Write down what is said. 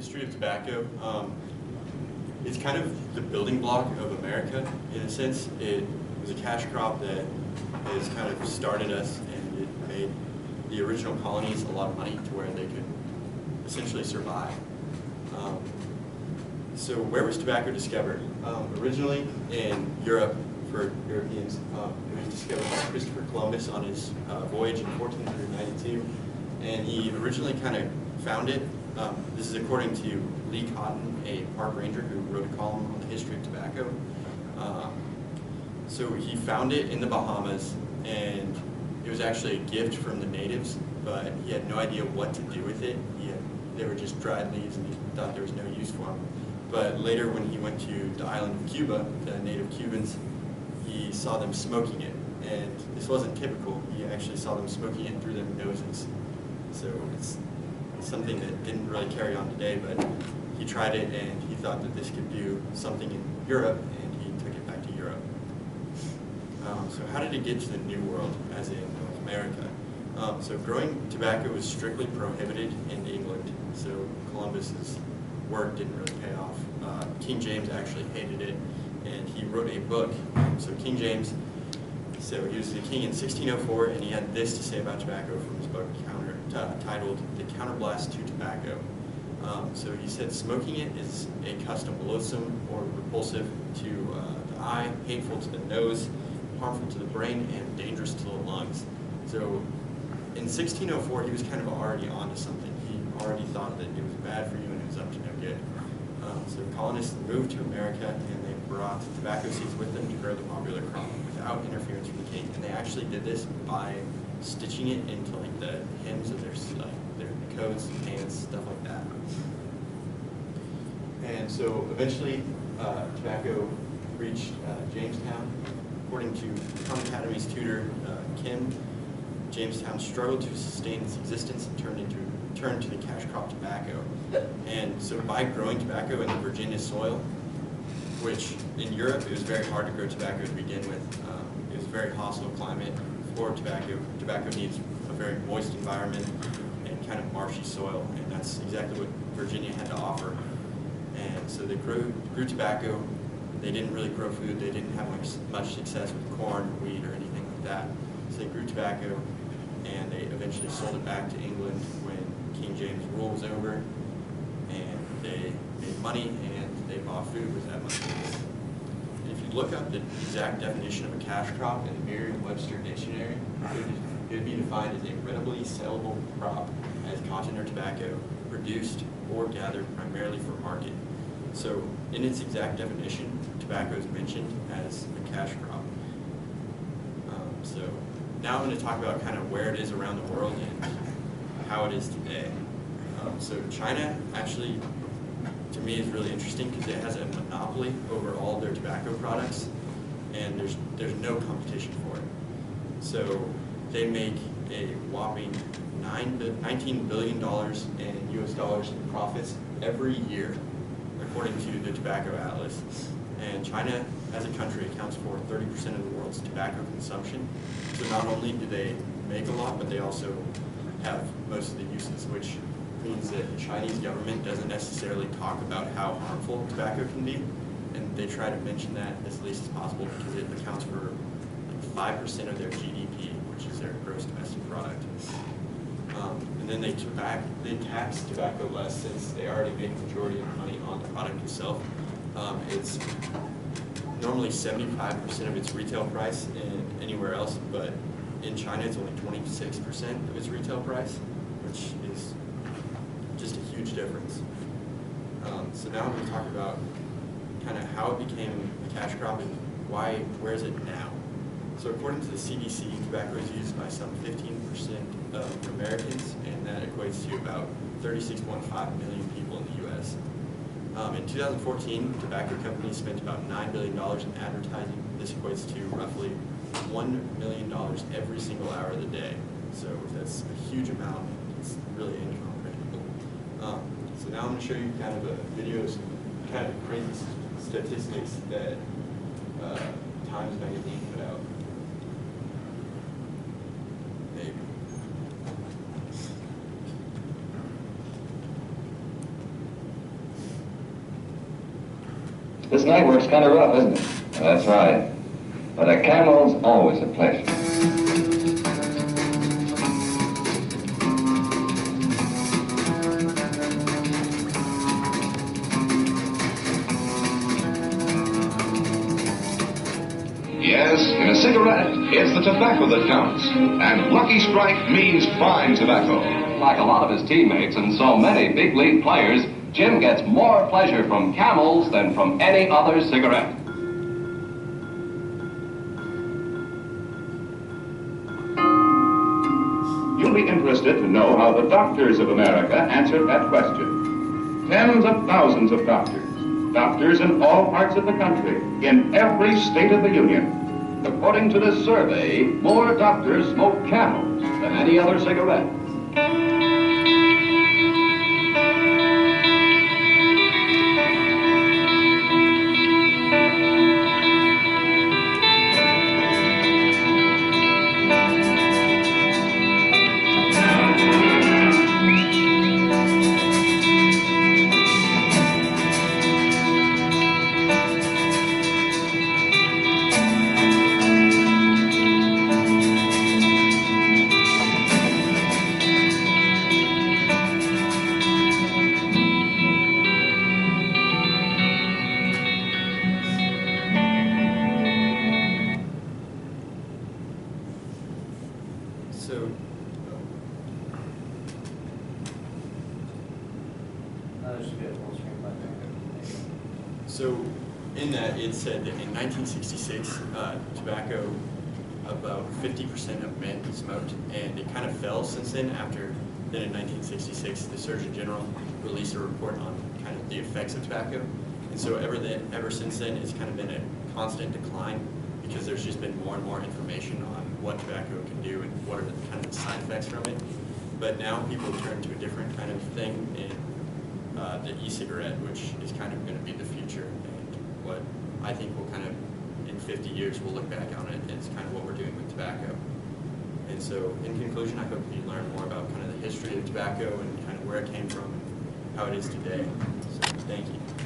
history of tobacco. It's kind of the building block of America, in a sense. It was a cash crop that has kind of started us, and it made the original colonies a lot of money to where they could essentially survive. So where was tobacco discovered? Originally in Europe, for Europeans, it was discovered by Christopher Columbus on his voyage in 1492, and he originally kind of found it. This is according to Lee Cotton, a park ranger who wrote a column on the history of tobacco. So he found it in the Bahamas, and it was actually a gift from the natives, but he had no idea what to do with it. They were just dried leaves, and he thought there was no use for them. But later, when he went to the island of Cuba, the native Cubans, he saw them smoking it, and this wasn't typical. He actually saw them smoking it through their noses. So it's something that didn't really carry on today, but he tried it, and he thought that this could do something in Europe, and he took it back to Europe. So how did it get to the New World, as in North America? So growing tobacco was strictly prohibited in England, so Columbus's work didn't really pay off. King James actually hated it, and he wrote a book. So King James, so he was the king in 1604, and he had this to say about tobacco from his book titled The Counterblast to Tobacco. So he said, smoking it is a custom loathsome or repulsive to the eye, hateful to the nose, harmful to the brain, and dangerous to the lungs. So in 1604, he was kind of already onto something. He already thought that it was bad for you and it was up to no good. So colonists moved to America, and they brought tobacco seeds with them to grow the popular crop without interference from the king. And they actually did this by stitching it into like the hems of their coats, pants, stuff like that. And so eventually, tobacco reached Jamestown. According to Khan Academy's tutor, Kim, Jamestown struggled to sustain its existence and turned to the cash crop tobacco. And so by growing tobacco in the Virginia soil, which in Europe it was very hard to grow tobacco to begin with. It was a very hostile climate for tobacco. Tobacco needs a very moist environment and kind of marshy soil, and that's exactly what Virginia had to offer. And so they grew tobacco. They didn't really grow food. They didn't have much success with corn, wheat, or anything like that. So they grew tobacco, and they eventually sold it back to England when King James' rule was over, and they made money, and they bought food with that money. And if you look up the exact definition of a cash crop in the Merriam-Webster dictionary, it would be defined as a readily sellable crop as cotton or tobacco, produced or gathered primarily for market. So in its exact definition, tobacco is mentioned as a cash crop. So now I'm going to talk about kind of where it is around the world and how it is today. So China actually, to me, is really interesting because it has a monopoly over all their tobacco products, and there's no competition for it. So they make a whopping $19 billion in US dollars in profits every year, according to the Tobacco Atlas. And China, as a country, accounts for 30% of the world's tobacco consumption. So not only do they make a lot, but they also have most of the uses, which means that the Chinese government doesn't necessarily talk about how harmful tobacco can be, and they try to mention that as least as possible because it accounts for like 5% of their GDP, which is their gross domestic product. And then they tax tobacco less since they already make the majority of the money on the product itself. It's normally 75% of its retail price anywhere else, but in China it's only 26% of its retail price, which is just a huge difference. So now I'm going to talk about kind of how it became a cash crop and where is it now? So according to the CDC, tobacco is used by some 15% of Americans, and that equates to about 36.5 million people in the U.S. In 2014, tobacco companies spent about $9 billion in advertising. This equates to roughly $1 million every single hour of the day. So that's a huge amount. It's really incomprehensible. So now I'm going to show you kind of a video of some kind of crazy statistics that Times Magazine put out. This night work's kind of rough, isn't it? That's right. But a Camel's always a pleasure. Yes, in a cigarette, it's the tobacco that counts. And Lucky Strike means fine tobacco. Like a lot of his teammates and so many big league players, Jim gets more pleasure from Camels than from any other cigarette. You'll be interested to know how the doctors of America answered that question. Tens of thousands of doctors. Doctors in all parts of the country, in every state of the Union. According to this survey, more doctors smoke Camels than any other cigarette. So in that, it said that in 1966, tobacco, about 50% of men smoked, and it kind of fell since then. After then, in 1966, the Surgeon General released a report on kind of the effects of tobacco, and so ever since then, it's kind of been a constant decline because there's just been more and more information on what tobacco can do and what are the kind of side effects from it. But now people turn to a different kind of thing in the e-cigarette, which is kind of going to be the future, and what I think will kind of, in 50 years, we'll look back on it as kind of what we're doing with tobacco. And so, in conclusion, I hope you learn more about kind of the history of tobacco and kind of where it came from and how it is today. So, thank you.